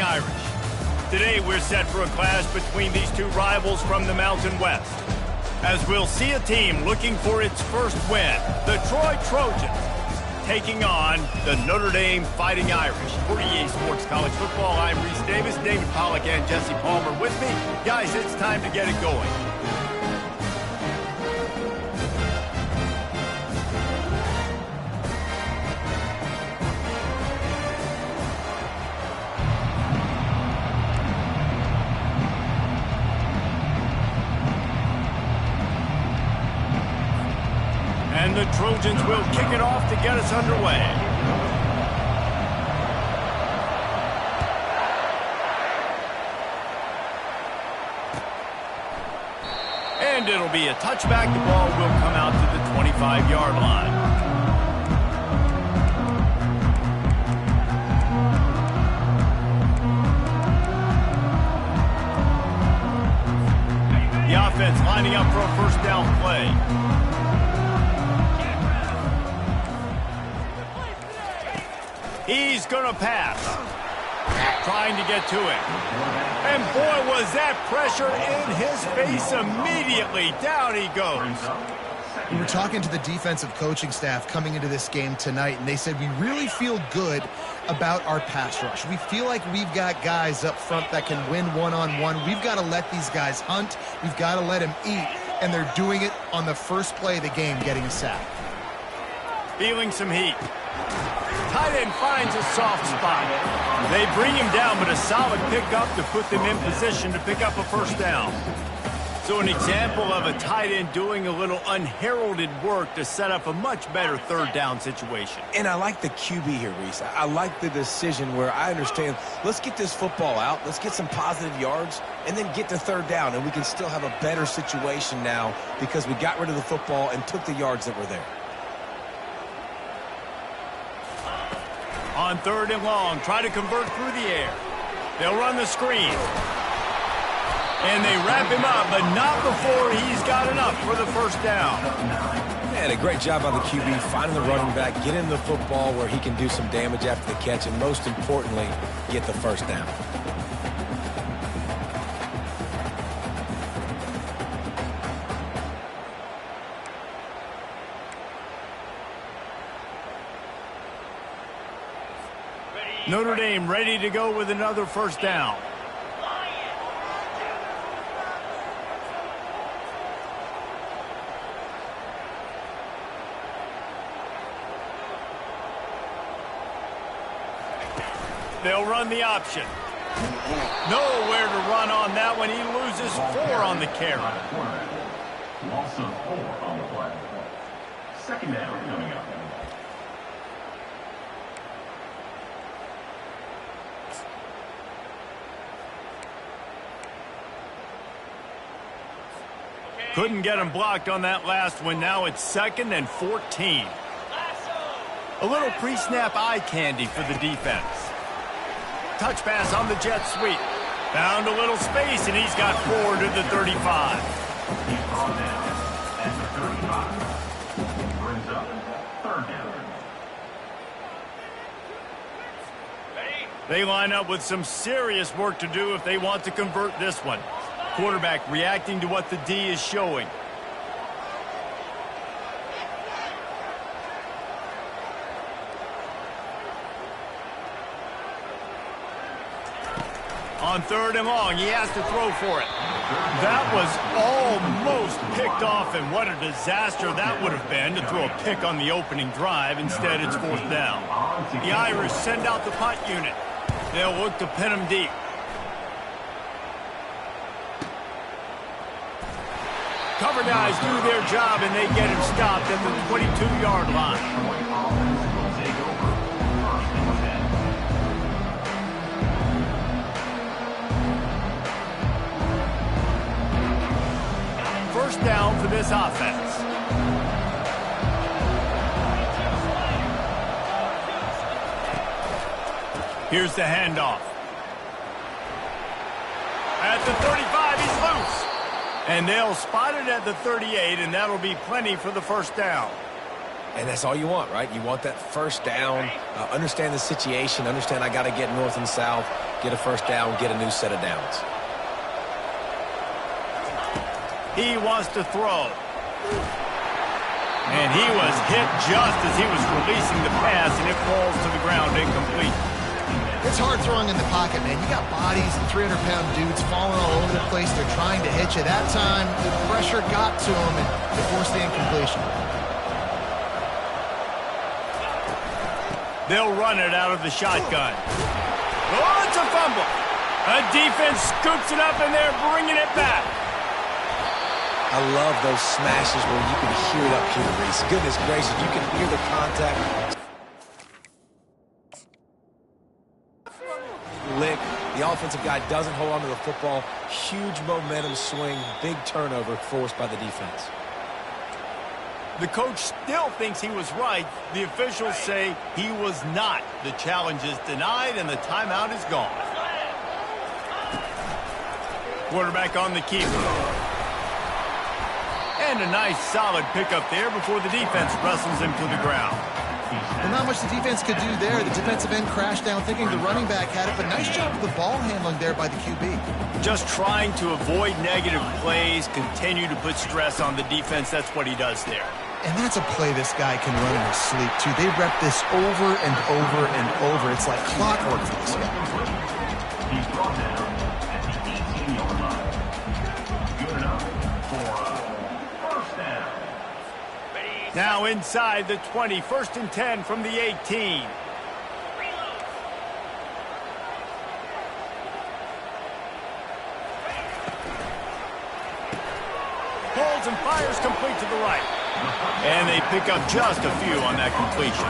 Fighting Irish. Today we're set for a clash between these two rivals from the Mountain West, as we'll see a team looking for its first win, the Troy Trojans, taking on the Notre Dame Fighting Irish. For EA Sports College Football, I'm Reese Davis, David Pollack, and Jesse Palmer with me. Guys, it's time to get it going. And the Trojans will kick it off to get us underway. And it'll be a touchback. The ball will come out to the 25-yard line. The offense lining up for a first down play. He's going to pass. Trying to get to it. And boy, was that pressure in his face immediately. Down he goes. We were talking to the defensive coaching staff coming into this game tonight, and they said we really feel good about our pass rush. We feel like we've got guys up front that can win one-on-one. We've got to let these guys hunt. We've got to let them eat, and they're doing it on the first play of the game, getting a sack. Feeling some heat. Tight end finds a soft spot. They bring him down, but a solid pickup to put them in position to pick up a first down. So an example of a tight end doing a little unheralded work to set up a much better third down situation. And I like the QB here, Reese. I like the decision where I understand, let's get this football out, let's get some positive yards, and then get to third down, and we can still have a better situation now because we got rid of the football and took the yards that were there. On third and long, try to convert through the air. They'll run the screen. And they wrap him up, but not before he's got enough for the first down. Man, a great job by the QB, finding the running back, getting the football where he can do some damage after the catch, and most importantly, get the first down. Notre Dame ready to go with another first down. They'll run the option. Nowhere to run on that one. He loses 4 on the carry. Loss of 4 on the play. Second down coming up. Couldn't get him blocked on that last one. Now it's 2nd and 14. A little pre-snap eye candy for the defense. Touch pass on the jet sweep. Found a little space, and he's got 4 to the 35. He's brought down at the 35. Brings up third down. They line up with some serious work to do if they want to convert this one. Quarterback reacting to what the D is showing. On third and long, he has to throw for it. That was almost picked off, and what a disaster that would have been to throw a pick on the opening drive. Instead, it's 4th down. The Irish send out the punt unit. They'll look to pin him deep. Cover guys do their job, and they get him stopped at the 22-yard line. First down for this offense. Here's the handoff. At the 35, he's loose. And they'll spot it at the 38, and that'll be plenty for the first down. And that's all you want, right? You want that first down, understand the situation, understand I got to get north and south. get a first down, get a new set of downs. He wants to throw. And he was hit just as he was releasing the pass, and it falls to the ground incomplete. It's hard throwing in the pocket, man. You got bodies and 300-pound dudes falling all over the place. They're trying to hit you. That time, the pressure got to him, and it forced the incompletion. They'll run it out of the shotgun. Oh, it's a fumble. A defense scoops it up, and they're bringing it back. I love those smashes where you can hear it up here, Reese. Goodness gracious, you can hear the contact. Lick. The offensive guy doesn't hold on to the football. Huge momentum swing, big turnover forced by the defense. The coach still thinks he was right. The officials say he was not. The challenge is denied, and the timeout is gone. Quarterback on the keeper. And a nice solid pickup there before the defense wrestles him to the ground. Well, not much the defense could do there. The defensive end crashed down thinking the running back had it, but nice job of the ball handling there by the QB. Just trying to avoid negative plays, continue to put stress on the defense. That's what he does there. And that's a play this guy can run in his sleep, too. They rep this over and over and over. It's like clockwork for this guy. He's brought down at the 18-yard line. Good enough for a first down. Now inside the 20, 1st and 10 from the 18. Holds and fires complete to the right. And they pick up just a few on that completion.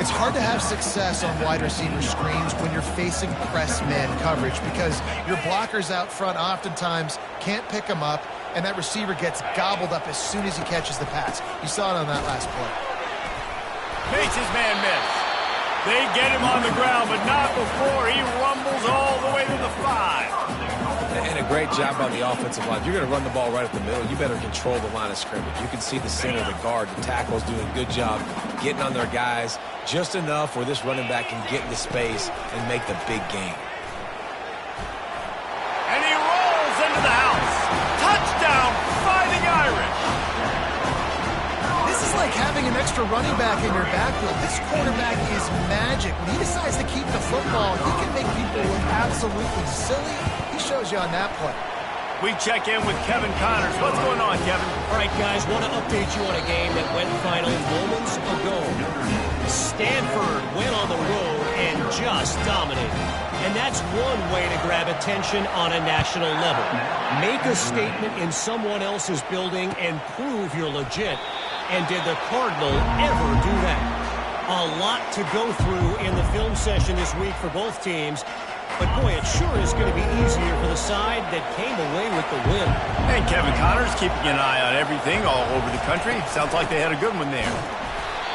It's hard to have success on wide receiver screens when you're facing press man coverage because your blockers out front oftentimes can't pick them up, and that receiver gets gobbled up as soon as he catches the pass. You saw it on that last play. Makes his man miss. They get him on the ground, but not before he rumbles all the way to the 5. And a great job by the offensive line. You're going to run the ball right up the middle. You better control the line of scrimmage. You can see the center, the guard, the tackle's doing a good job getting on their guys just enough where this running back can get into space and make the big game. And he rolls into the house. Touchdown, Fighting Irish. This is like having an extra running back in your backfield. This quarterback is magic. When he decides to keep the football, he can make people look absolutely silly. He shows you on that play. We check in with Kevin Connors. What's going on, Kevin? All right, guys, want to update you on a game that went final moments ago. Stanford went on the road and just dominated. And that's one way to grab attention on a national level. Make a statement in someone else's building and prove you're legit. And did the Cardinal ever do that? A lot to go through in the film session this week for both teams. But, boy, it sure is going to be easier for the side that came away with the win. And Kevin Connors keeping an eye on everything all over the country. Sounds like they had a good one there.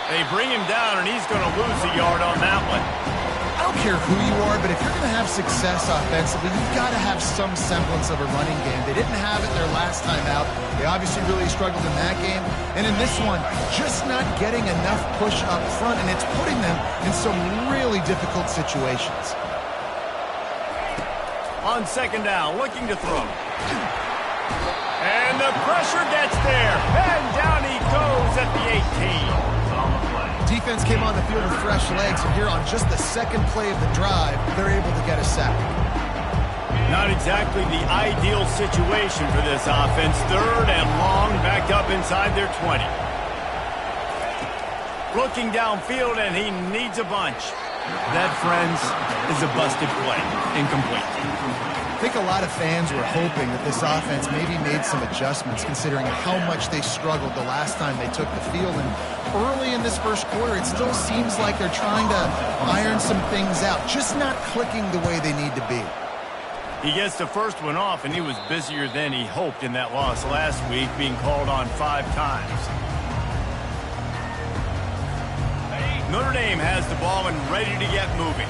They bring him down, and he's going to lose a yard on that one. I don't care who you are, but if you're going to have success offensively, you've got to have some semblance of a running game. They didn't have it their last time out. They obviously really struggled in that game. And in this one, just not getting enough push up front, and it's putting them in some really difficult situations. On 2nd down, looking to throw. And the pressure gets there. And down he goes at the 18. Defense came on the field with fresh legs, and here on just the 2nd play of the drive, they're able to get a sack. Not exactly the ideal situation for this offense. 3rd and long, backed up inside their 20. Looking downfield, and he needs a bunch. That, friends, is a busted play. Incomplete. I think a lot of fans were hoping that this offense maybe made some adjustments considering how much they struggled the last time they took the field. And early in this first quarter, it still seems like they're trying to iron some things out, just not clicking the way they need to be. He gets the first one off, and he was busier than he hoped in that loss last week, being called on 5 times. Notre Dame has the ball and ready to get moving.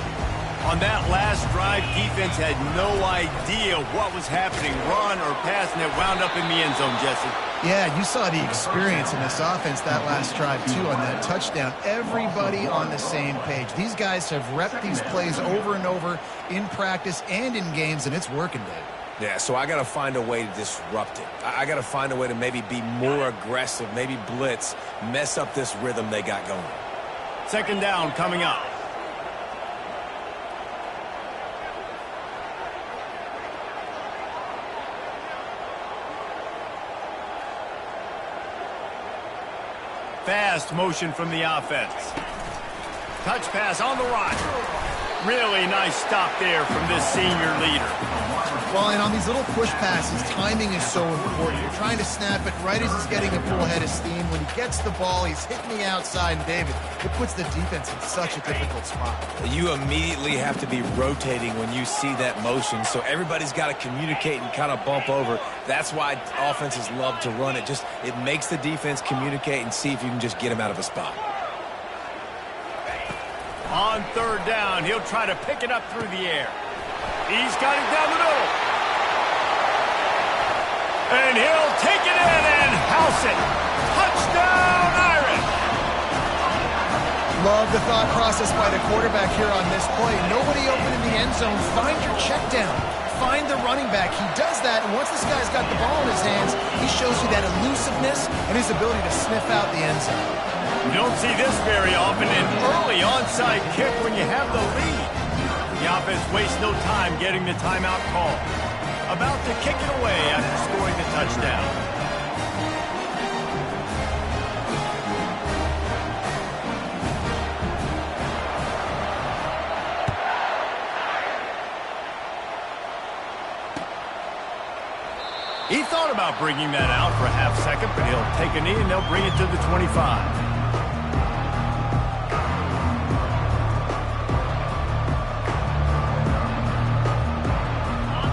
On that last drive, defense had no idea what was happening, run or pass, and it wound up in the end zone, Jesse. Yeah, you saw the experience in this offense that last drive, too, on that touchdown. Everybody on the same page. These guys have repped these plays over and over in practice and in games, and it's working, Dave. Yeah, so I got to find a way to disrupt it. I got to find a way to maybe be more aggressive, maybe blitz, mess up this rhythm they got going. Second down coming up. Fast motion from the offense. Touch pass on the run. Really nice stop there from this senior leader. Well, and on these little push passes, timing is so important. You're trying to snap it right as he's getting a full head of steam. When he gets the ball, he's hitting the outside, and David, it puts the defense in such a difficult spot. You immediately have to be rotating when you see that motion, so everybody's got to communicate and kind of bump over. That's why offenses love to run it. It makes the defense communicate and see if you can just get him out of a spot. On third down, he'll try to pick it up through the air. He's got it down the middle. And he'll take it in and house it. Touchdown, Irish. Love the thought process by the quarterback here on this play. Nobody open in the end zone. Find your check down. Find the running back. He does that, and once this guy's got the ball in his hands, he shows you that elusiveness and his ability to sniff out the end zone. You don't see this very often, an early onside kick when you have the lead. The offense wastes no time getting the timeout call. About to kick it away after scoring the touchdown. He thought about bringing that out for a half second, but he'll take a knee and they'll bring it to the 25.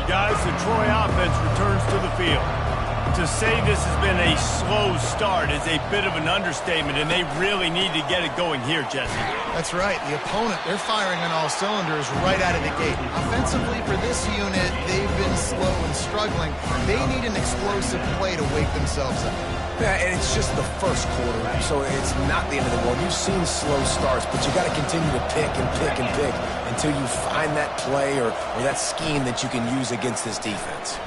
Guys, the Troy offense returns to the field. To say this has been a slow start is a bit of an understatement, and they really need to get it going here, Jesse. That's right. The opponent, they're firing on all cylinders right out of the gate. Offensively, for this unit, they've been slow and struggling. They need an explosive play to wake themselves up. Yeah, and it's just the first quarter, so it's not the end of the world. You've seen slow starts, but you got to continue to pick and pick and pick until you find that play or that scheme that you can use against this defense.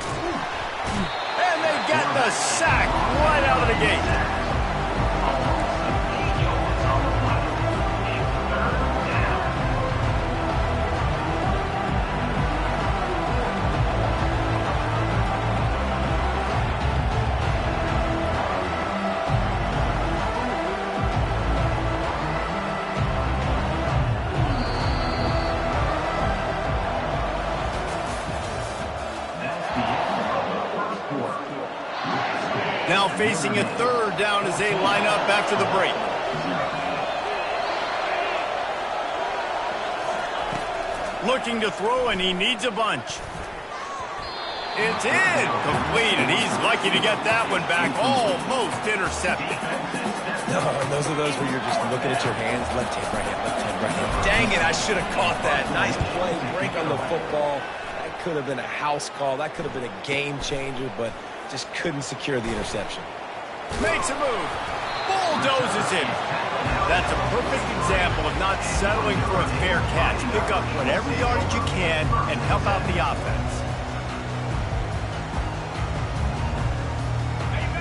And they get the sack right out of the gate. Now facing a third down as they line up after the break. Looking to throw, and he needs a bunch. It's incomplete, and he's lucky to get that one back. Almost intercepted. No, those are those where you're just looking at your hands. Left hand, right hand, left hand, right hand. Dang it, I should have caught that. Nice play, break on the football. That could have been a house call. That could have been a game changer, but just couldn't secure the interception. Makes a move. Bulldozes him. That's a perfect example of not settling for a fair catch. Pick up whatever yardage you can and help out the offense.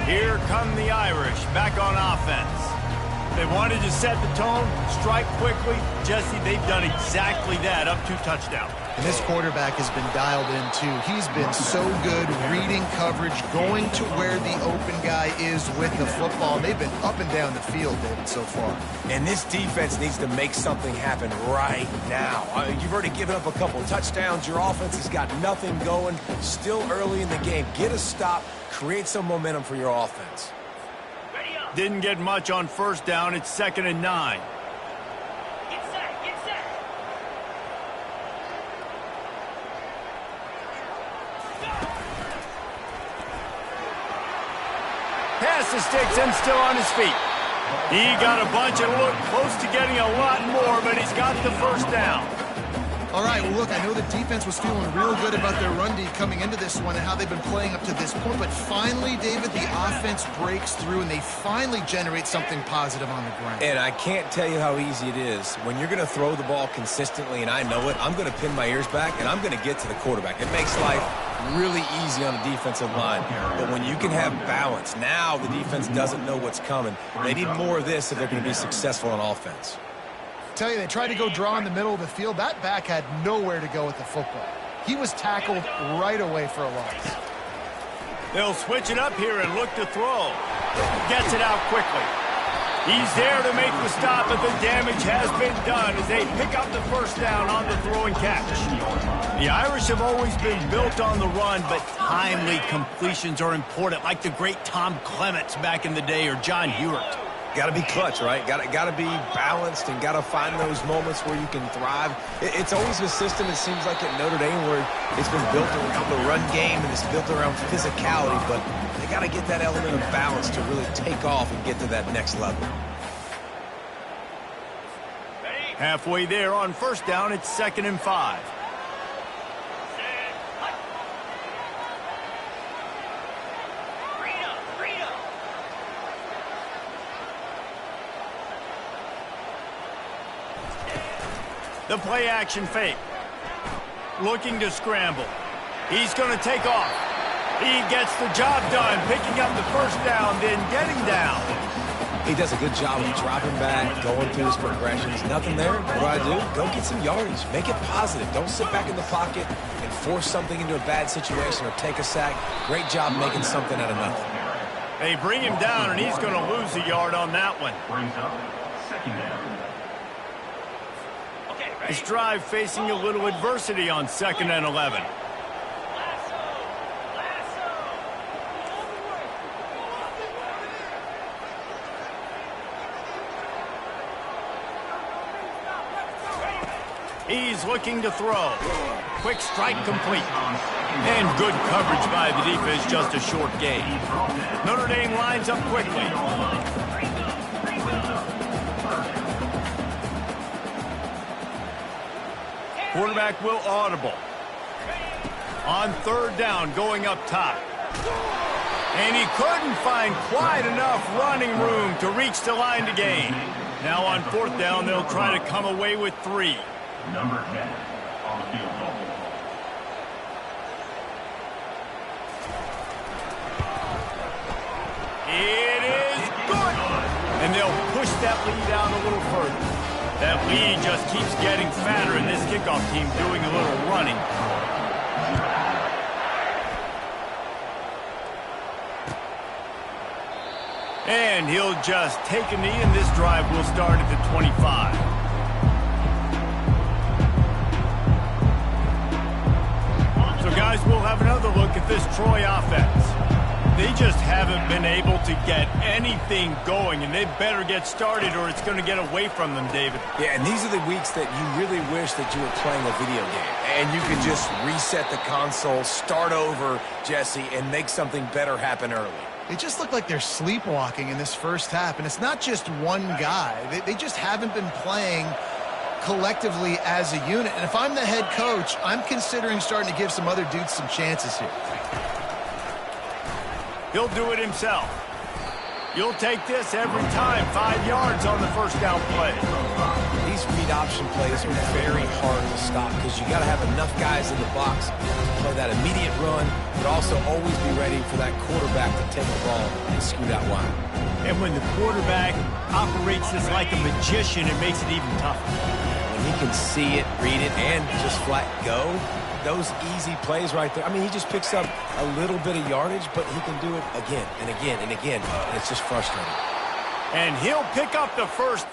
Here come the Irish back on offense. They wanted to set the tone, strike quickly. Jesse, they've done exactly that, up to touchdown. And this quarterback has been dialed in, too. He's been so good reading coverage, going to where the open guy is with the football. They've been up and down the field, David, so far. And this defense needs to make something happen right now. You've already given up a couple touchdowns. Your offense has got nothing going. Still early in the game. Get a stop. Create some momentum for your offense. Didn't get much on first down. It's 2nd and 9. Get set, get set. Pass the sticks and still on his feet. He got a bunch and looked close to getting a lot more, but he's got the first down. All right, well, look, I know the defense was feeling real good about their run D coming into this one and how they've been playing up to this point, but finally, David, the offense breaks through and they finally generate something positive on the ground. And I can't tell you how easy it is. When you're going to throw the ball consistently, and I know it, I'm going to pin my ears back, and I'm going to get to the quarterback. It makes life really easy on the defensive line. But when you can have balance, now the defense doesn't know what's coming. They need more of this if they're going to be successful on offense. Tell you, they tried to go draw in the middle of the field. That back had nowhere to go with the football. He was tackled right away for a loss. They'll switch it up here and look to throw. Gets it out quickly. He's there to make the stop, but the damage has been done as they pick up the first down on the throw and catch. The Irish have always been built on the run, but timely completions are important, like the great Tom Clements back in the day or John Hewlett. Got to be clutch, right? Got to be balanced and got to find those moments where you can thrive. It's always a system, it seems like, at Notre Dame where it's been built around the run game and it's built around physicality, but they got to get that element of balance to really take off and get to that next level. Halfway there on first down, it's 2nd and 5. The play action fake. Looking to scramble. He's going to take off. He gets the job done, picking up the first down, then getting down. He does a good job of dropping back, going through his progressions. Nothing there. What do? Go get some yardage. Make it positive. Don't sit back in the pocket and force something into a bad situation or take a sack. Great job making something out of nothing. They bring him down, and he's going to lose a yard on that one. Brings up 2nd down. This drive facing a little adversity on 2nd and 11. He's looking to throw. Quick strike complete. And good coverage by the defense, just a short gain. Notre Dame lines up quickly. Quarterback will audible. On 3rd down, going up top. And he couldn't find quite enough running room to reach the line to gain. Now on 4th down, they'll try to come away with 3. Number 10 on the field goal. It is good. And they'll push that lead down a little further. That lead just keeps getting fatter, and this kickoff team doing a little running. And he'll just take a knee, and this drive will start at the 25. So, guys, we'll have another look at this Troy offense. They just haven't been able to get anything going, and they better get started or it's going to get away from them, David. Yeah, and these are the weeks that you really wish that you were playing a video game. And you could just reset the console, start over, Jesse, and make something better happen early. They just look like they're sleepwalking in this first half, and it's not just one guy. They just haven't been playing collectively as a unit. And if I'm the head coach, I'm considering starting to give some other dudes some chances here. He'll do it himself. You'll take this every time. 5 yards on the first down play. These read option plays are very hard to stop because you got to have enough guys in the box to play that immediate run, but also always be ready for that quarterback to take the ball and scoot out wide. And when the quarterback operates this like a magician, it makes it even tougher. When he can see it, read it, and just flat go, those easy plays right there. I mean, he just picks up a little bit of yardage, but he can do it again and again and again, and it's just frustrating. And he'll pick up the first.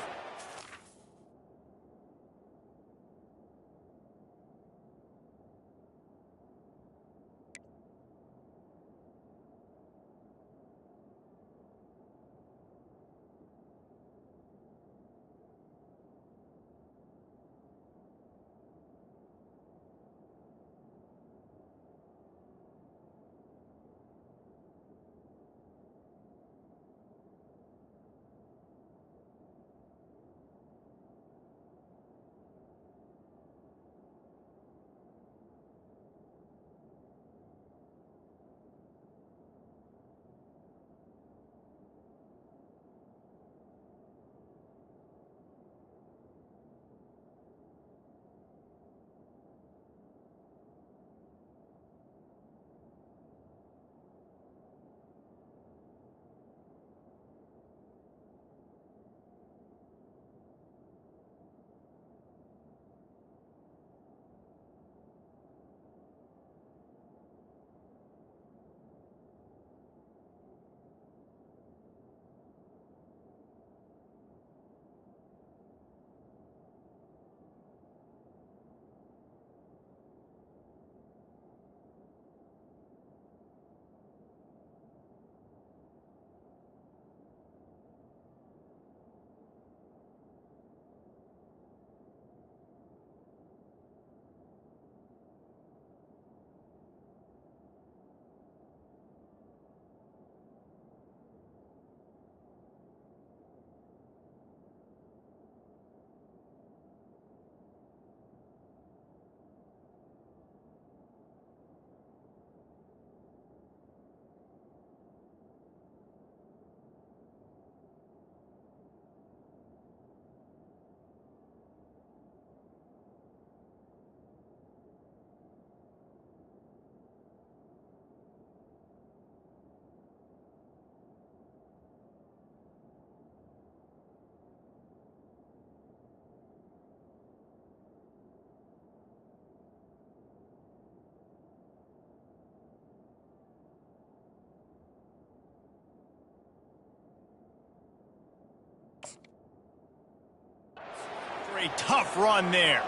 A tough run there.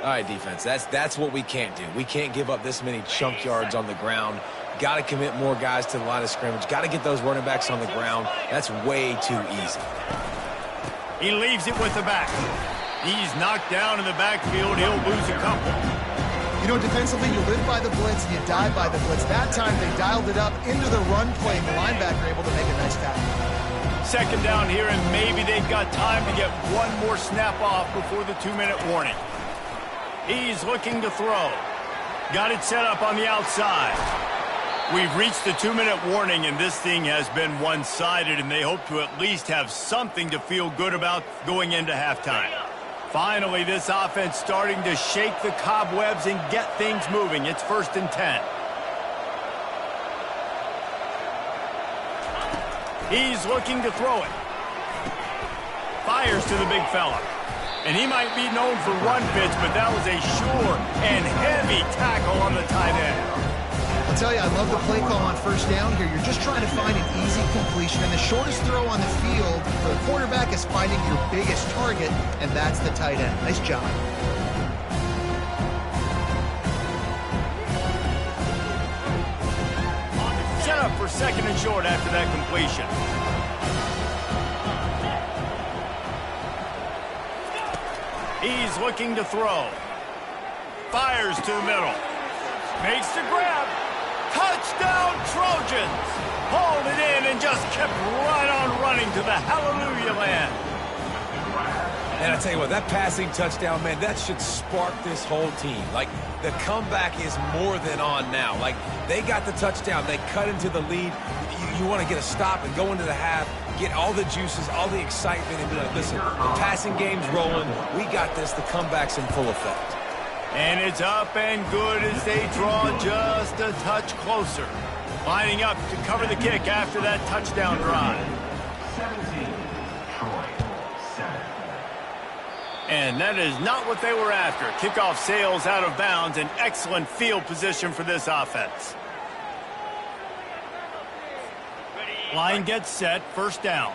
All right, defense, that's what we can't do. We can't give up this many chunk yards on the ground. Got to commit more guys to the line of scrimmage. Got to get those running backs on the ground. That's way too easy. He leaves it with the back. He's knocked down in the backfield. He'll lose a couple. You know, defensively, you live by the blitz and you die by the blitz. That time they dialed it up into the run play, and the linebacker able to make a nice tackle. Second down here, and maybe they've got time to get one more snap off before the 2-minute warning. He's looking to throw. Got it set up on the outside. We've reached the 2-minute warning, and this thing has been one-sided, and they hope to at least have something to feel good about going into halftime. Finally, this offense starting to shake the cobwebs and get things moving. It's 1st and 10. He's looking to throw it. Fires to the big fella. And he might be known for run fits, but that was a sure and heavy tackle on the tight end. I'll tell you, I love the play call on 1st down here. You're just trying to find an easy completion, and the shortest throw on the field for the quarterback is finding your biggest target, and that's the tight end. Nice job. Set up for 2nd and short after that completion. He's looking to throw. Fires to the middle. Makes the grab. Touchdown, Trojans! Hauled it in and just kept right on running to the hallelujah land. And I tell you what, that passing touchdown, man, that should spark this whole team. Like, the comeback is more than on now. Like, they got the touchdown. They cut into the lead. You want to get a stop and go into the half, get all the juices, all the excitement, and be like, listen, the passing game's rolling. We got this. The comeback's in full effect. And it's up and good as they draw just a touch closer. Lining up to cover the kick after that touchdown drive. 17, Troy, 7. And that is not what they were after. Kickoff sails out of bounds. An excellent field position for this offense. Line gets set. 1st down.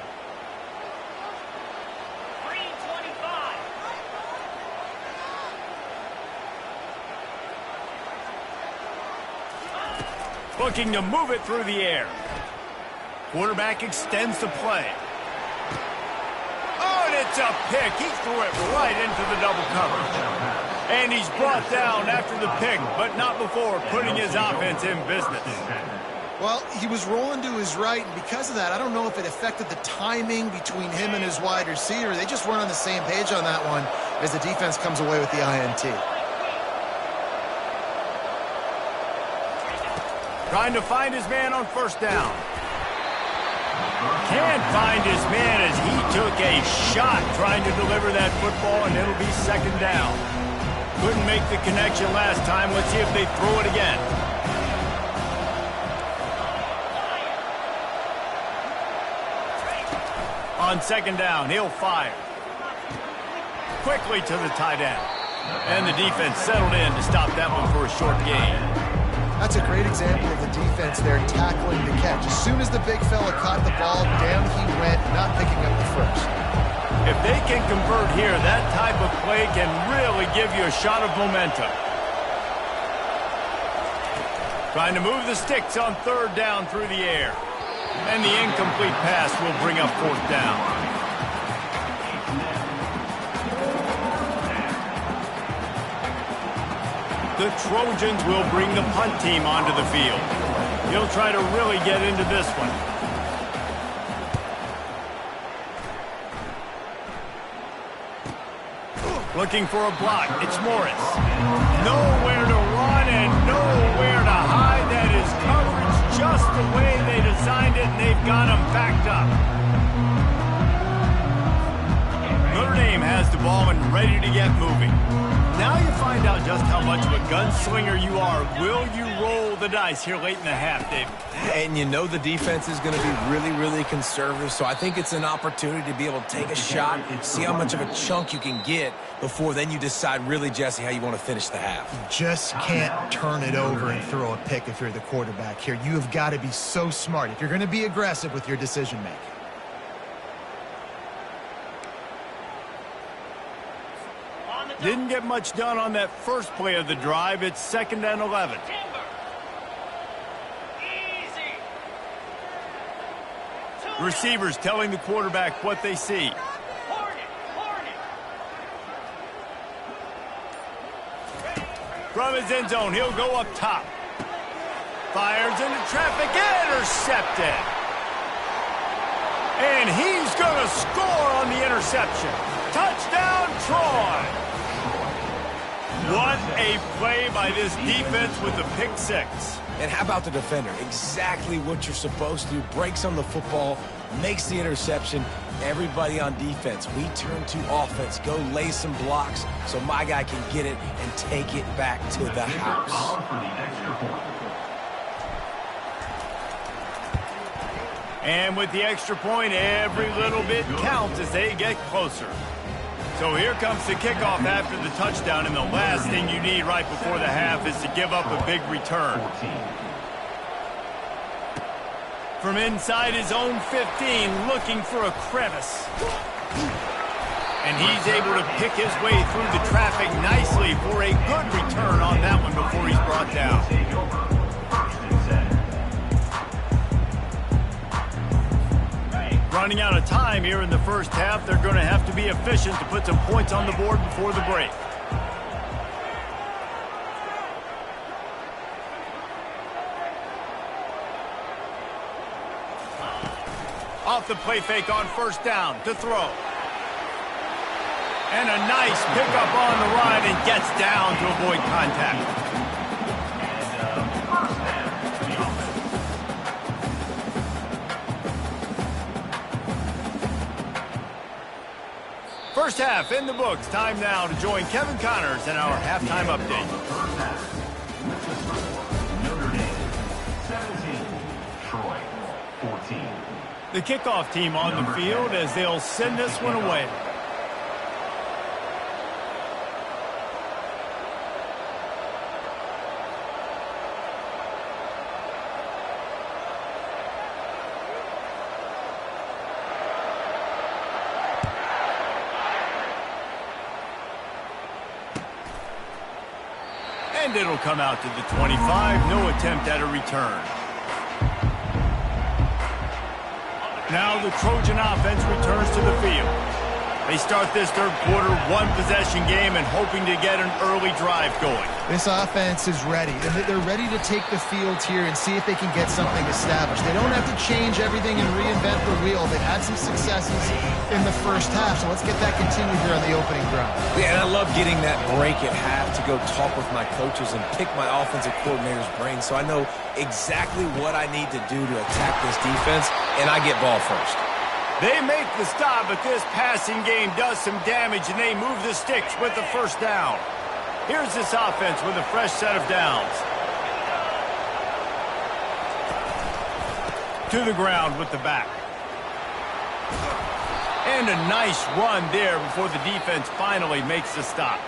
Looking to move it through the air. Quarterback extends the play. Oh, and it's a pick. He threw it right into the double coverage. And he's brought down after the pick, but not before putting his offense in business. Well, he was rolling to his right, and because of that, I don't know if it affected the timing between him and his wide receiver. They just weren't on the same page on that one as the defense comes away with the INT. Trying to find his man on 1st down. Can't find his man as he took a shot trying to deliver that football, and it'll be 2nd down. Couldn't make the connection last time. Let's see if they throw it again. On 2nd down, he'll fire. Quickly to the tight end. And the defense settled in to stop that one for a short gain. That's a great example of the defense there tackling the catch. As soon as the big fella caught the ball, down he went, not picking up the first. If they can convert here, that type of play can really give you a shot of momentum. Trying to move the sticks on 3rd down through the air. And the incomplete pass will bring up 4th down. The Trojans will bring the punt team onto the field. He'll try to really get into this one. Looking for a block. It's Morris. Nowhere to run and nowhere to hide. That is coverage just the way they designed it, and they've got him backed up. Notre Dame has the ball and ready to get moving. Now you find out just how much of a gunslinger you are. Will you roll the dice here late in the half, David? And you know the defense is going to be really, really conservative, so I think it's an opportunity to be able to take a shot, see how much of a chunk you can get before then you decide really, Jesse, how you want to finish the half. You just can't turn it over and throw a pick if you're the quarterback here. You have got to be so smart if you're going to be aggressive with your decision-making. Didn't get much done on that first play of the drive. It's 2nd and 11. Receivers telling the quarterback what they see. From his end zone, he'll go up top. Fires into traffic, intercepted. And he's going to score on the interception. Touchdown, Troy. What a play by this defense with the pick six. And how about the defender? Exactly what you're supposed to do. Breaks on the football, makes the interception. Everybody on defense, we turn to offense. Go lay some blocks so my guy can get it and take it back to the house. And with the extra point, every little bit counts as they get closer. So here comes the kickoff after the touchdown, and the last thing you need right before the half is to give up a big return. From inside his own 15, looking for a crevice. And he's able to pick his way through the traffic nicely for a good return on that one before he's brought down. Running out of time here in the first half, they're going to have to be efficient to put some points on the board before the break. Off the play fake on first down to throw. And a nice pickup on the run and gets down to avoid contact. First half in the books. Time now to join Kevin Connors in our halftime update. Notre Dame 17, Troy 14. The kickoff team on the field as they'll send this one away. And it'll come out to the 25. No attempt at a return. Now the Trojan offense returns to the field. They start this third quarter one-possession game and hoping to get an early drive going. This offense is ready. They're ready to take the field here and see if they can get something established. They don't have to change everything and reinvent the wheel. They've had some successes in the first half, so let's get that continued here on the opening drive. Yeah, and I love getting that break at half to go talk with my coaches and pick my offensive coordinator's brain so I know exactly what I need to do to attack this defense, and I get ball first. They make the stop, but this passing game does some damage, and they move the sticks with the first down. Here's this offense with a fresh set of downs. To the ground with the back. And a nice run there before the defense finally makes the stop.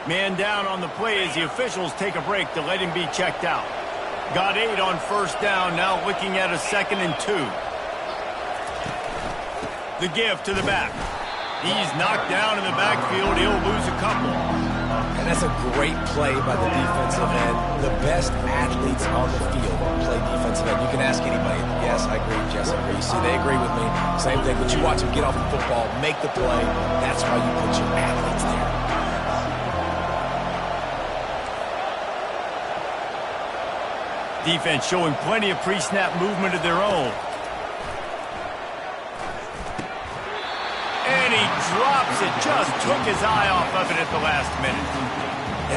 Man down on the play as the officials take a break to let him be checked out. Got 8 on first down, now looking at a 2nd and 2. The give to the back. He's knocked down in the backfield. He'll lose a couple. And that's a great play by the defensive end. The best athletes on the field play defensive end. You can ask anybody. Yes, I agree. Jess, I agree. See, they agree with me. Same thing. But you watch them get off the football, make the play. That's why you put your athletes there. Defense showing plenty of pre-snap movement of their own. And he drops it. Just took his eye off of it at the last minute.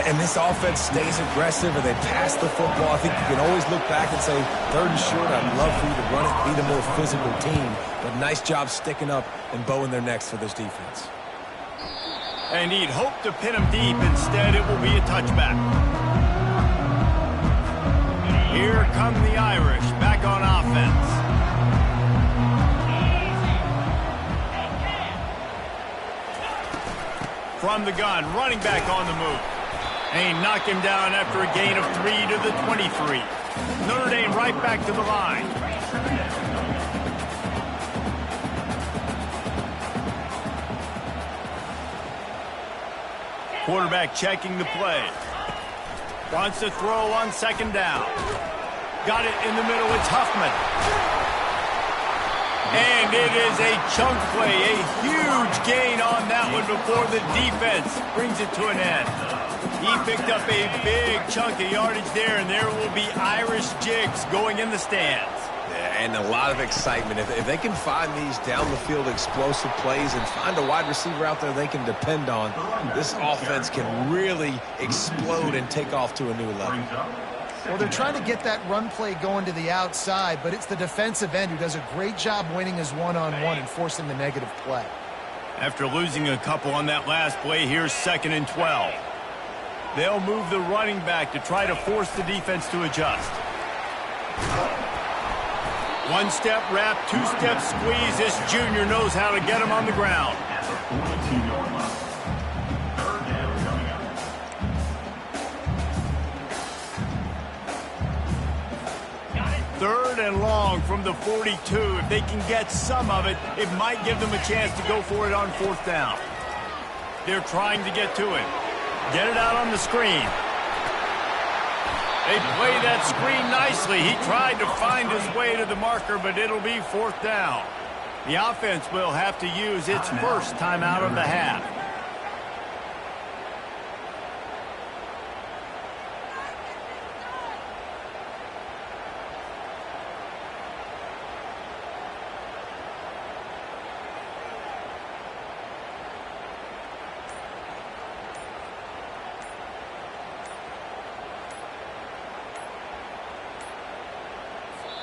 And this offense stays aggressive and they pass the football. I think you can always look back and say, 3rd and short, I'd love for you to run it, be the more physical team. But nice job sticking up and bowing their necks for this defense. And he'd hope to pin him deep. Instead, it will be a touchback. Here come the Irish back on offense. From the gun, running back on the move. And he knocked him down after a gain of 3 to the 23. Notre Dame right back to the line. Quarterback checking the play. Wants to throw on second down. Got it in the middle. It's Huffman. And it is a chunk play. A huge gain on that one before the defense brings it to an end. He picked up a big chunk of yardage there, and there will be Irish jigs going in the stands. Yeah, and a lot of excitement. If they can find these down-the-field explosive plays and find a wide receiver out there they can depend on, this offense can really explode and take off to a new level. Well, they're trying to get that run play going to the outside, but it's the defensive end who does a great job winning his one-on-one and forcing the negative play. After losing a couple on that last play, here's 2nd and 12. They'll move the running back to try to force the defense to adjust. One-step wrap, two-step squeeze. This junior knows how to get him on the ground. At the 42-yard line. 3rd down coming up. Third and long from the 42. If they can get some of it, it might give them a chance to go for it on 4th down. They're trying to get to it. Get it out on the screen. They play that screen nicely. He tried to find his way to the marker, but it'll be 4th down. The offense will have to use its first timeout of the half.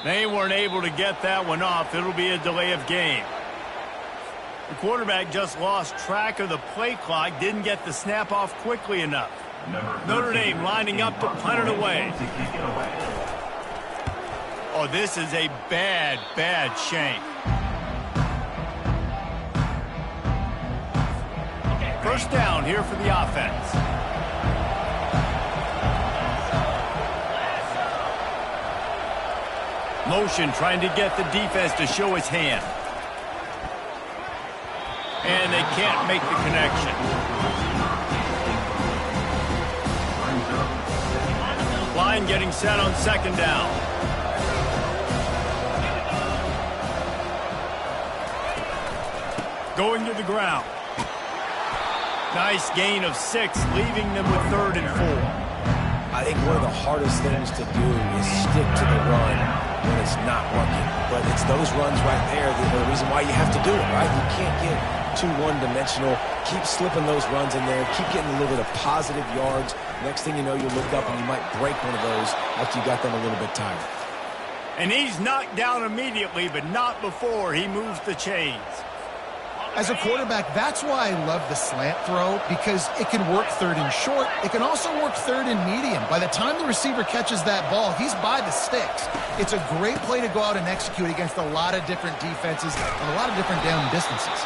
They weren't able to get that one off. It'll be a delay of game. The quarterback just lost track of the play clock, didn't get the snap off quickly enough. Notre Dame lining up to punt it away. Oh, this is a bad, bad shank. First down here for the offense. Motion trying to get the defense to show his hand. And they can't make the connection. Line getting set on 2nd down. Going to the ground. Nice gain of 6, leaving them with 3rd and 4. I think one of the hardest things to do is stick to the run when it's not working. But it's those runs right there that are the reason why you have to do it, right? You can't get too one-dimensional. Keep slipping those runs in there. Keep getting a little bit of positive yards. Next thing you know, you look up and you might break one of those after you got them a little bit tired. And he's knocked down immediately, but not before he moves the chains. As a quarterback, that's why I love the slant throw, because it can work 3rd and short. It can also work 3rd and medium. By the time the receiver catches that ball, he's by the sticks. It's a great play to go out and execute against a lot of different defenses and a lot of different down distances.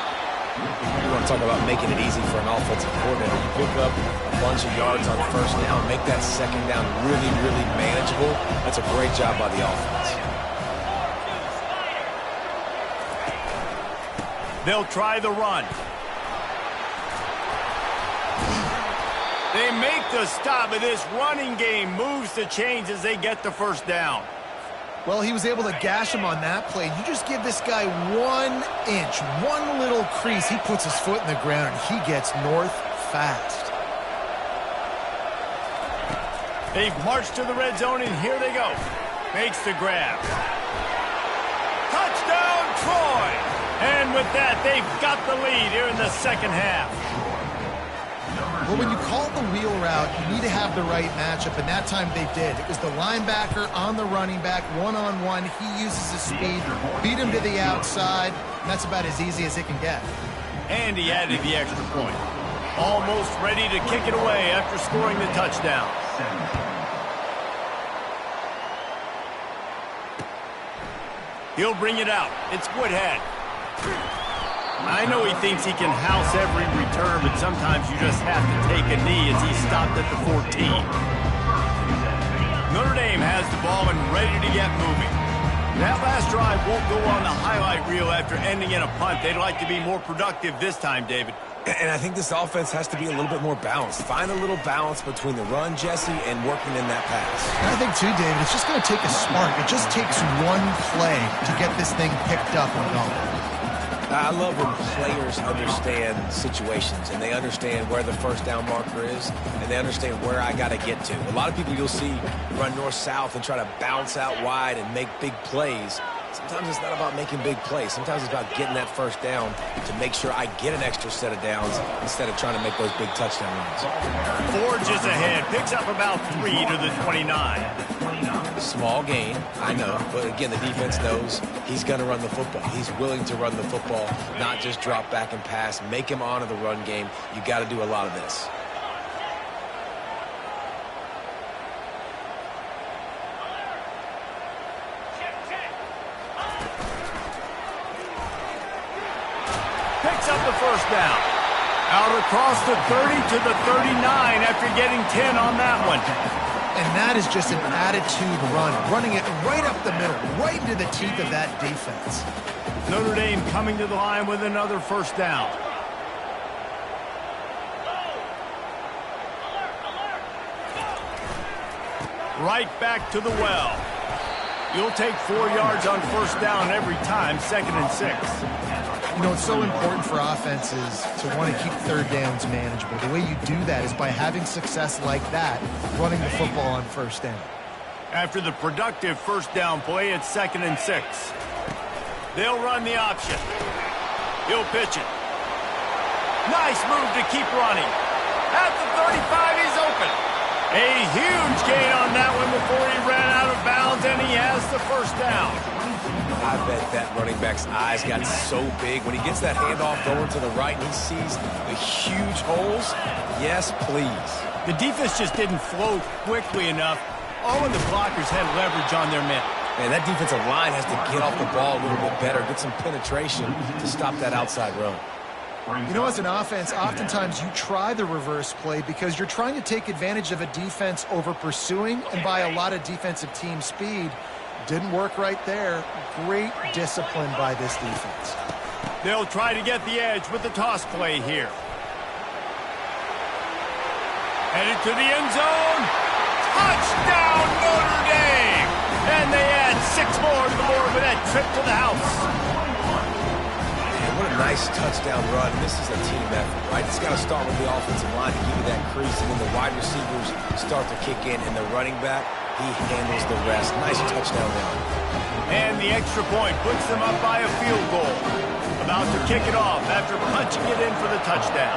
You want to talk about making it easy for an offensive coordinator. You pick up a bunch of yards on 1st down, make that 2nd down really, really manageable. That's a great job by the offense. They'll try the run. They make the stop, but this running game moves the chains as they get the 1st down. Well, he was able to gash him on that play. You just give this guy 1 inch, one little crease. He puts his foot in the ground, and he gets north fast. They've marched to the red zone, and here they go. Makes the grab. Touchdown, Troy! And with that, they've got the lead here in the 2nd half. Well, when you call the wheel route, you need to have the right matchup, and that time they did. It was the linebacker on the running back, one-on-one. He uses his speed, beat him to the outside, and that's about as easy as it can get. And he added the extra point. Almost ready to kick it away after scoring the touchdown. He'll bring it out. It's Woodhead. I know he thinks he can house every return, but sometimes you just have to take a knee as he stopped at the 14. Notre Dame has the ball and ready to get moving. That last drive won't go on the highlight reel after ending in a punt. They'd like to be more productive this time, David. And I think this offense has to be a little bit more balanced. Find a little balance between the run, Jesse, and working in that pass. And I think, too, David, it's just going to take a spark. It just takes one play to get this thing picked up and going. I love when players understand situations and they understand where the first down marker is and they understand where I got to get to. A lot of people you'll see run north-south and try to bounce out wide and make big plays. Sometimes it's not about making big plays. Sometimes it's about getting that first down to make sure I get an extra set of downs instead of trying to make those big touchdown runs. Forges ahead, picks up about 3 to the 29. Small gain, I know. But again, the defense knows he's going to run the football. He's willing to run the football, not just drop back and pass. Make him honor the run game. You got to do a lot of this. Picks up the first down. Out across the 30 to the 39 after getting 10 on that one. And that is just an attitude run, running it right up the middle, right into the teeth of that defense. Notre Dame coming to the line with another first down. Right back to the well. You'll take 4 yards on first down every time, 2nd and 6. You know, it's so important for offenses to want to keep third downs manageable. The way you do that is by having success like that, running the football on first down. After the productive first down play, it's 2nd and 6. They'll run the option. He'll pitch it. Nice move to keep running. At the 35, he's open. A huge gain on that one before he ran out of bounds, and he has the first down. I bet that running back's eyes got so big when he gets that handoff going to the right and he sees the huge holes. Yes, please. The defense just didn't flow quickly enough. All of the blockers had leverage on their men. Man, that defensive line has to get off the ball a little bit better, get some penetration to stop that outside run. You know, as an offense, oftentimes you try the reverse play because you're trying to take advantage of a defense over pursuing and by a lot of defensive team speed. Didn't work right there. Great discipline by this defense. They'll try to get the edge with the toss play here. Headed to the end zone. Touchdown, Notre Dame! And they add 6 more to the board with that trip to the house. What a nice touchdown run. This is a team effort, right? It's got to start with the offensive line to give you that crease, and then the wide receivers start to kick in, and the running back, he handles the rest. Nice touchdown run. And the extra point puts them up by a field goal. About to kick it off after punching it in for the touchdown.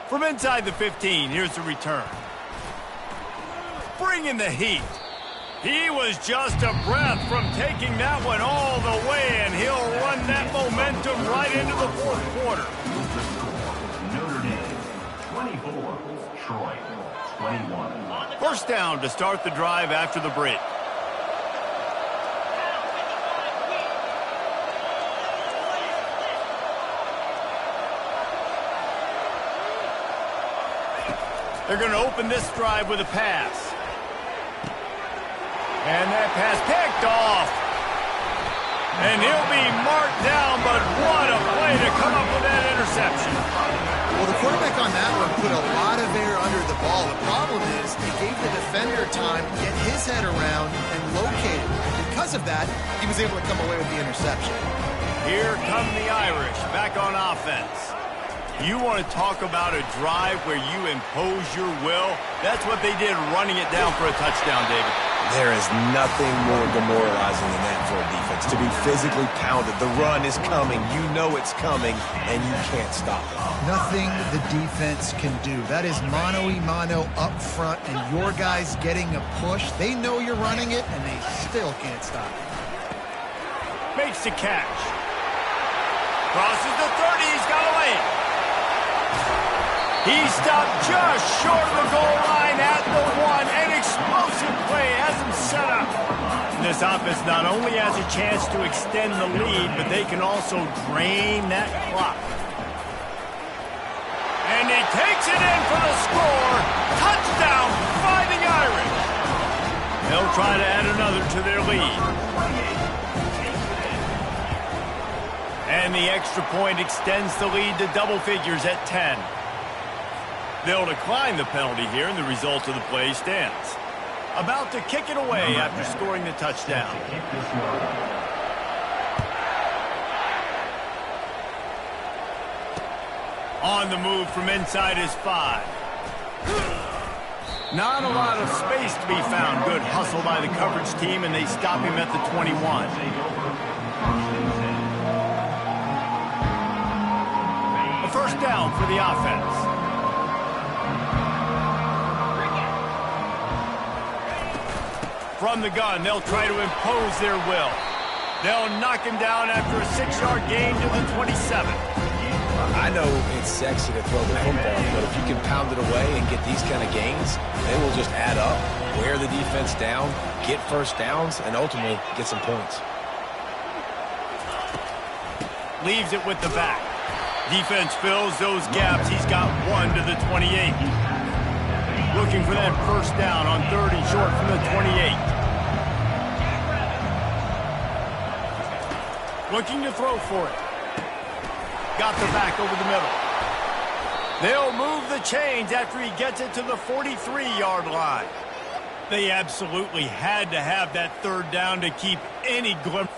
From inside the 15, here's the return. Bringing the heat. He was just a breath from taking that one all the way, and he'll run that momentum right into the fourth quarter. Notre Dame, 24. Troy, 21. First down to start the drive after the break. They're going to open this drive with a pass. And that pass picked off. And he'll be marked down, but what a play to come up with that interception. Well, the quarterback on that one put a lot of air under the ball. The problem is he gave the defender time to get his head around and locate it. Because of that, he was able to come away with the interception. Here come the Irish back on offense. You want to talk about a drive where you impose your will? That's what they did, running it down for a touchdown, David. There is nothing more demoralizing than that for a defense. To be physically pounded. The run is coming. You know it's coming, and you can't stop it. Nothing the defense can do. That is mano-a-mano up front, and your guys getting a push. They know you're running it, and they still can't stop it. Makes the catch. Crosses the 30. He's got a lane. He stopped just short of the goal line at the 1. An explosive play has him set up. And this offense not only has a chance to extend the lead, but they can also drain that clock. And he takes it in for the score. Touchdown, Fighting Irish. They'll try to add another to their lead. And the extra point extends the lead to double figures at 10. They'll decline the penalty here, and the result of the play stands. About to kick it away after scoring the touchdown. On the move from inside his 5. Not a lot of space to be found. Good hustle by the coverage team, and they stop him at the 21. A first down for the offense. From the gun, they'll try to impose their will. They'll knock him down after a 6-yard gain to the 27. I know it's sexy to throw the football, but if you can pound it away and get these kind of gains, they will just add up, wear the defense down, get first downs, and ultimately get some points. Leaves it with the back. Defense fills those gaps. He's got 1 to the 28. Looking for that first down on 3rd and short from the 28. Looking to throw for it. Got the back over the middle. They'll move the chains after he gets it to the 43-yard line. They absolutely had to have that 3rd down to keep any glimmer.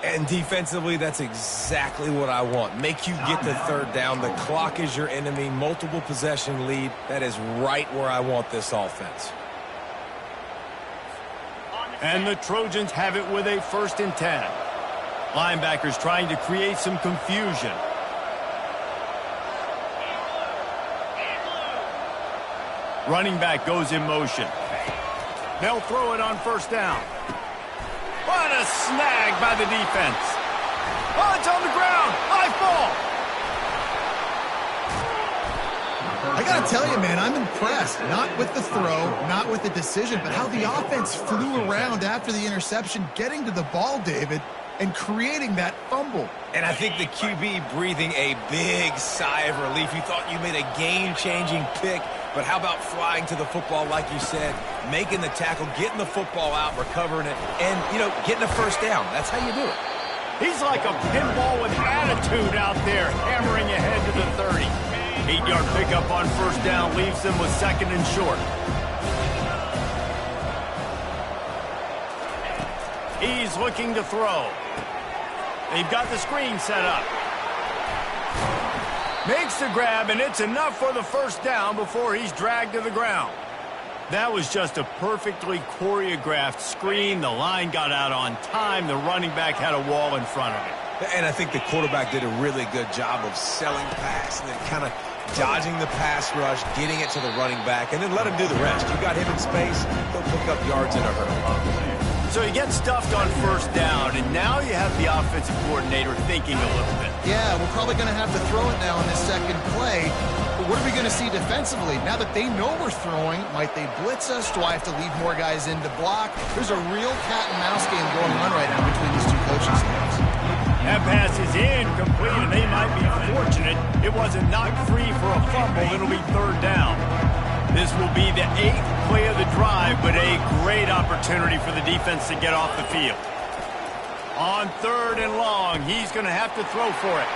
And defensively, that's exactly what I want. Make you get the 3rd down. The clock is your enemy. Multiple possession lead. That is right where I want this offense. And the Trojans have it with a 1st and 10. Linebackers trying to create some confusion. Running back goes in motion. They'll throw it on 1st down. What a snag by the defense. Oh, it's on the ground. High ball. I got to tell you, man, I'm impressed. Not with the throw, not with the decision, but how the offense flew around after the interception, getting to the ball, David, and creating that fumble. And I think the QB breathing a big sigh of relief. You thought you made a game-changing pick, but how about flying to the football, like you said, making the tackle, getting the football out, recovering it, and, getting a 1st down. That's how you do it. He's like a pinball with attitude out there, hammering ahead to the 30. 8-yard pickup on 1st down leaves them with 2nd and short. He's looking to throw. They've got the screen set up. Makes the grab, and it's enough for the 1st down before he's dragged to the ground. That was just a perfectly choreographed screen. The line got out on time. The running back had a wall in front of him. And I think the quarterback did a really good job of selling pass and then kind of dodging the pass rush, getting it to the running back, and then let him do the rest. You got him in space, he'll pick up yards in a hurry. So he gets stuffed on 1st down, and now you have the offensive coordinator thinking a little bit. Yeah, we're probably going to have to throw it now in this 2nd play. But what are we going to see defensively? Now that they know we're throwing, might they blitz us? Do I have to leave more guys in to block? There's a real cat-and-mouse game going on right now between these two coaching staffs. That pass is incomplete, and they might be fortunate it wasn't knocked free for a fumble. It'll be 3rd down. This will be the 8th play of the drive, but a great opportunity for the defense to get off the field. On 3rd and long, he's going to have to throw for it.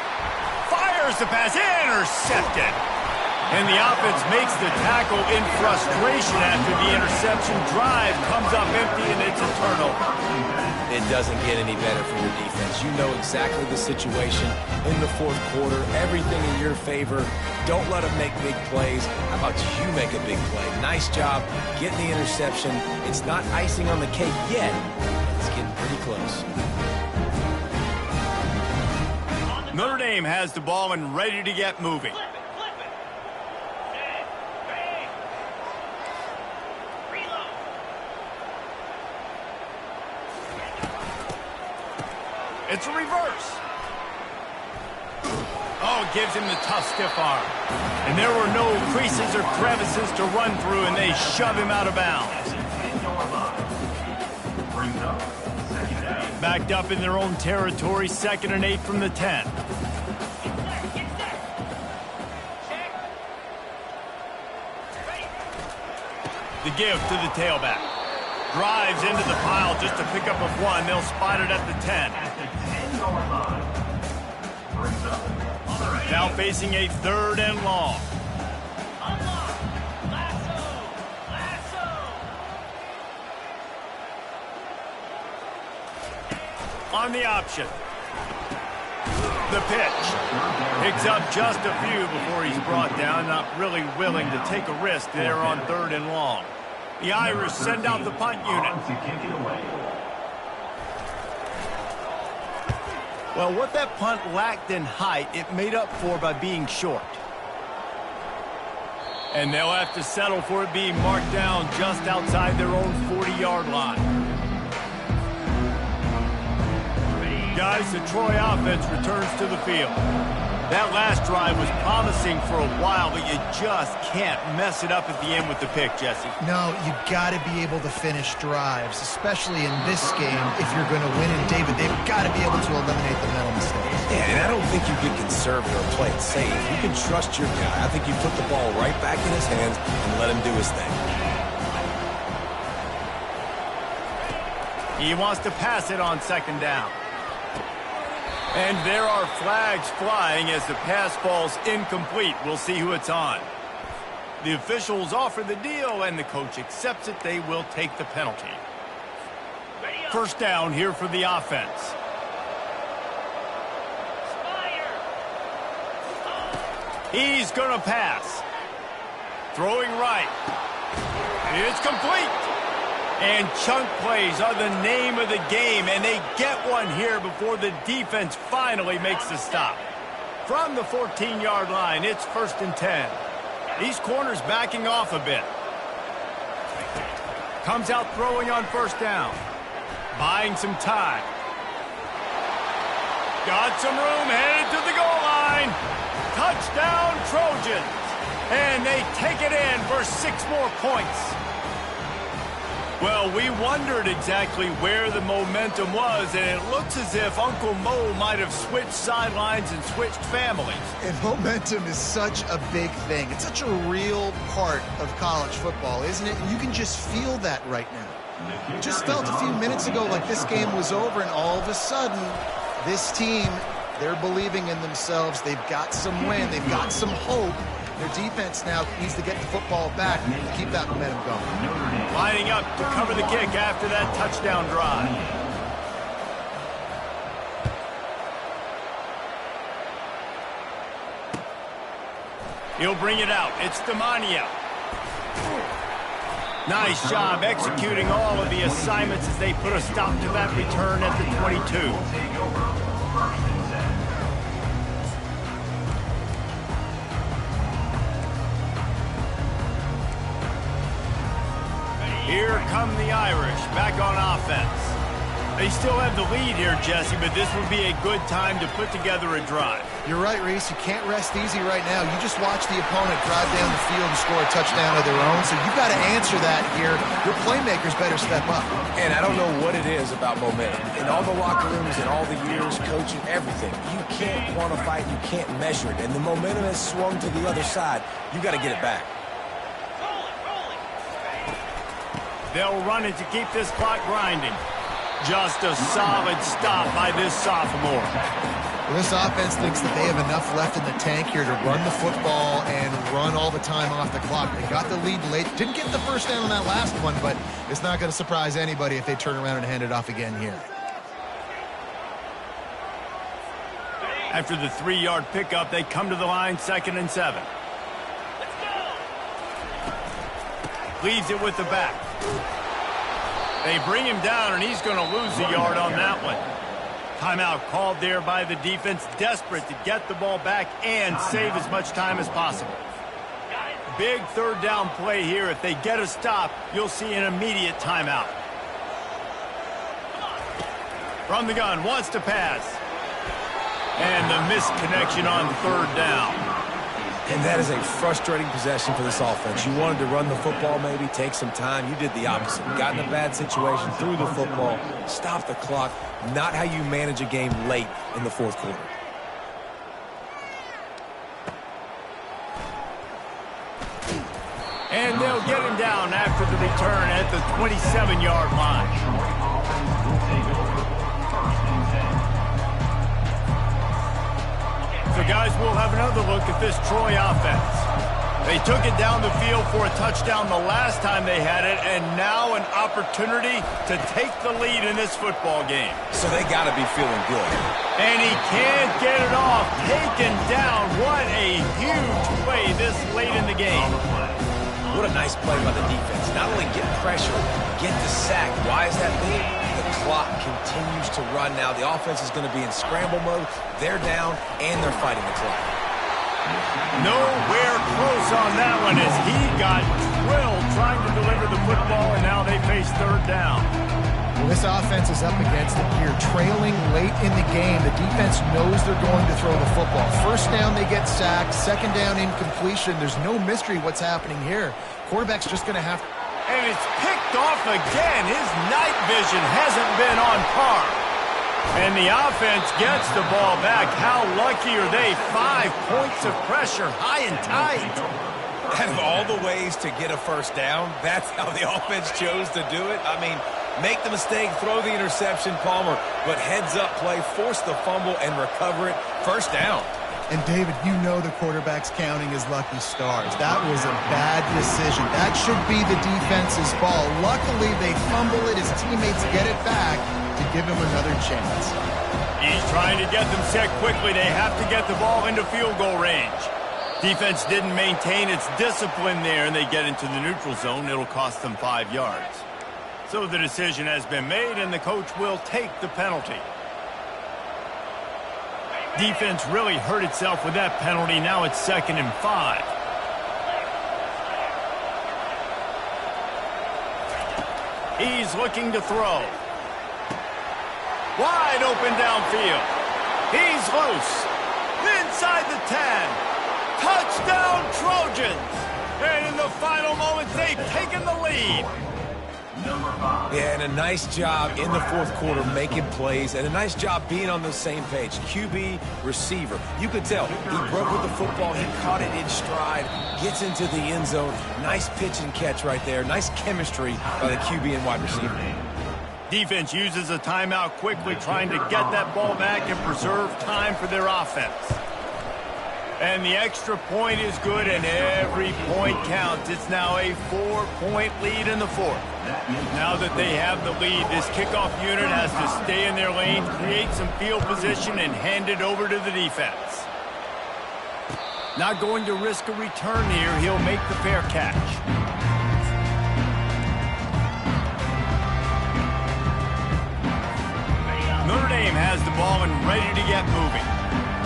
Fires the pass, intercepted. And the offense makes the tackle in frustration after the interception. Drive comes up empty, and it's a turnover. It doesn't get any better for your defense. You know exactly the situation in the 4th quarter. Everything in your favor. Don't let them make big plays. How about you make a big play? Nice job getting the interception. It's not icing on the cake yet. It's getting pretty close. Notre Dame has the ball and ready to get moving. It's a reverse. Oh, gives him the tough, stiff arm. And there were no creases or crevices to run through, and they shove him out of bounds. Backed up in their own territory, 2nd and 8 from the 10. The give to the tailback. Drives into the pile just to pick up a 1. They'll spot it at the 10. At the 10-yard line. Brings up on the right. Now facing a 3rd and long. On the option. The pitch. Picks up just a few before he's brought down. Not really willing to take a risk there on 3rd and long. The Irish send out the punt unit. Well, what that punt lacked in height, it made up for by being short. And they'll have to settle for it being marked down just outside their own 40-yard line. Guys, the Troy offense returns to the field. That last drive was promising for a while, but you just can't mess it up at the end with the pick, Jesse. No, you got to be able to finish drives, especially in this game if you're going to win. And David, they've got to be able to eliminate the mental mistakes. Yeah, and I don't think you get conservative or play it safe. You can trust your guy. I think you put the ball right back in his hands and let him do his thing. He wants to pass it on 2nd down. And there are flags flying as the pass falls incomplete. We'll see who it's on. The officials offer the deal, and the coach accepts it. They will take the penalty. 1st down here for the offense. He's going to pass. Throwing right. It's complete. And chunk plays are the name of the game, and they get one here before the defense finally makes the stop. From the 14-yard line, it's 1st and 10. These corners backing off a bit. Comes out throwing on 1st down. Buying some time. Got some room, headed to the goal line. Touchdown, Trojans. And they take it in for 6 more points. Well, we wondered exactly where the momentum was, and it looks as if Uncle Mo might have switched sidelines and switched families. And momentum is such a big thing. It's such a real part of college football, isn't it? And you can just feel that right now. It just felt a few minutes ago like this game was over, and all of a sudden, this team, they're believing in themselves. They've got some wind. They've got some hope. Their defense now needs to get the football back and keep that momentum going. Lining up to cover the kick after that touchdown drive. He'll bring it out. It's Demania. Nice job executing all of the assignments as they put a stop to that return at the 22. Here come the Irish, back on offense. They still have the lead here, Jesse, but this would be a good time to put together a drive. You're right, Reese. You can't rest easy right now. You just watch the opponent drive down the field and score a touchdown of their own, so you've got to answer that here. Your playmakers better step up. And I don't know what it is about momentum. In all the locker rooms and all the years, coaching, everything, you can't quantify it, you can't measure it. And the momentum has swung to the other side. You got to get it back. They'll run it to keep this clock grinding. Just a solid stop by this sophomore. Well, this offense thinks that they have enough left in the tank here to run the football and run all the time off the clock. They got the lead late. Didn't get the 1st down on that last one, but it's not going to surprise anybody if they turn around and hand it off again here. After the 3-yard pickup, they come to the line, 2nd and 7. Leaves it with the back. They bring him down, and he's going to lose a yard on that one. Timeout called there by the defense, desperate to get the ball back and save as much time as possible. Big 3rd down play here. If they get a stop, you'll see an immediate timeout. From the gun, wants to pass. And the missed connection on 3rd down. And that is a frustrating possession for this offense. You wanted to run the football, maybe take some time. You did the opposite. You got in a bad situation, threw the football, stopped the clock. Not how you manage a game late in the 4th quarter. And they'll get him down after the return at the 27-yard line. So, guys, we'll have another look at this Troy offense. They took it down the field for a touchdown the last time they had it, and now an opportunity to take the lead in this football game. So they got to be feeling good. And he can't get it off. Taken down. What a huge play this late in the game. What a nice play by the defense. Not only get pressure, get the sack. Why is that big? The clock continues to run now. The offense is going to be in scramble mode. They're down, and they're fighting the clock. Nowhere close on that one as he got drilled trying to deliver the football, and now they face third down. Well, this offense is up against it here. Trailing late in the game, the defense knows they're going to throw the football. First down, they get sacked. Second down, incompletion. There's no mystery what's happening here. Quarterback's just going to have to... And it's picked off again. His night vision hasn't been on par. And the offense gets the ball back. How lucky are they? 5 points of pressure, high and tight. Out of all the ways to get a first down, that's how the offense chose to do it. I mean, make the mistake, throw the interception, Palmer, but heads-up play, force the fumble, and recover it. First down. And, David, you know the quarterback's counting his lucky stars. That was a bad decision. That should be the defense's ball. Luckily, they fumble it. His teammates get it back to give him another chance. He's trying to get them set quickly. They have to get the ball into field goal range. Defense didn't maintain its discipline there, and they get into the neutral zone. It'll cost them 5 yards. So the decision has been made, and the coach will take the penalty. Defense really hurt itself with that penalty. Now it's 2nd and 5. He's looking to throw. Wide open downfield. He's loose. Inside the 10. Touchdown Trojans. And in the final moments, they've taken the lead. Yeah, and a nice job in the fourth quarter making plays, and a nice job being on the same page. QB, receiver. You could tell he broke with the football. He caught it in stride, gets into the end zone. Nice pitch and catch right there. Nice chemistry by the QB and wide receiver. Defense uses a timeout quickly, trying to get that ball back and preserve time for their offense. And the extra point is good, and every point counts. It's now a 4-point lead in the fourth. Now that they have the lead, this kickoff unit has to stay in their lane, create some field position, and hand it over to the defense. Not going to risk a return here. He'll make the fair catch. Notre Dame has the ball and ready to get moving.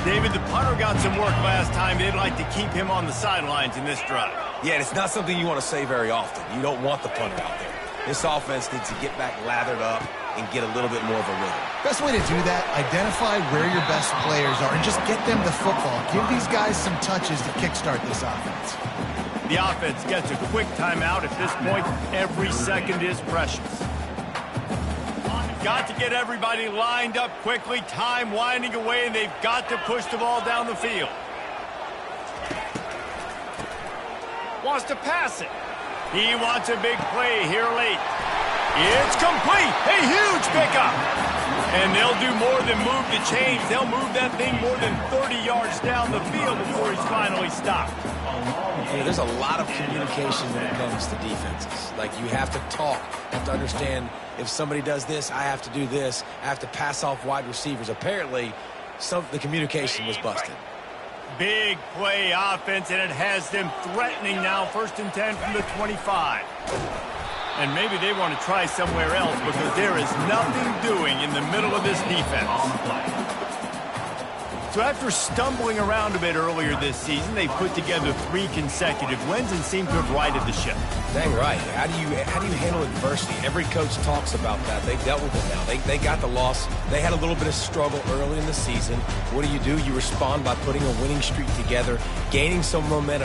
David, the punter got some work last time. They'd like to keep him on the sidelines in this drive. Yeah, it's not something you want to say very often. You don't want the punter out there. This offense needs to get back lathered up and get a little bit more of a rhythm. Best way to do that, identify where your best players are and just get them the football. Give these guys some touches to kickstart this offense. The offense gets a quick timeout. At this point, every second is precious. Got to get everybody lined up quickly. Time winding away, and they've got to push the ball down the field. Wants to pass it. He wants a big play here late. It's complete. A huge pickup. And they'll do more than move the chains. They'll move that thing more than 30 yards down the field before he's finally stopped. Yeah, there's a lot of communication when it comes to defenses. Like, you have to talk. You have to understand, if somebody does this, I have to do this. I have to pass off wide receivers. Apparently, the communication was busted. Big play offense, and it has them threatening now. 1st and 10 from the 25. And maybe they want to try somewhere else because there is nothing doing in the middle of this defense. So after stumbling around a bit earlier this season, they put together 3 consecutive wins and seem to have righted the ship. Dang right. How do you handle adversity? Every coach talks about that. They dealt with it now. They got the loss. They had a little bit of struggle early in the season. What do? You respond by putting a winning streak together, gaining some momentum.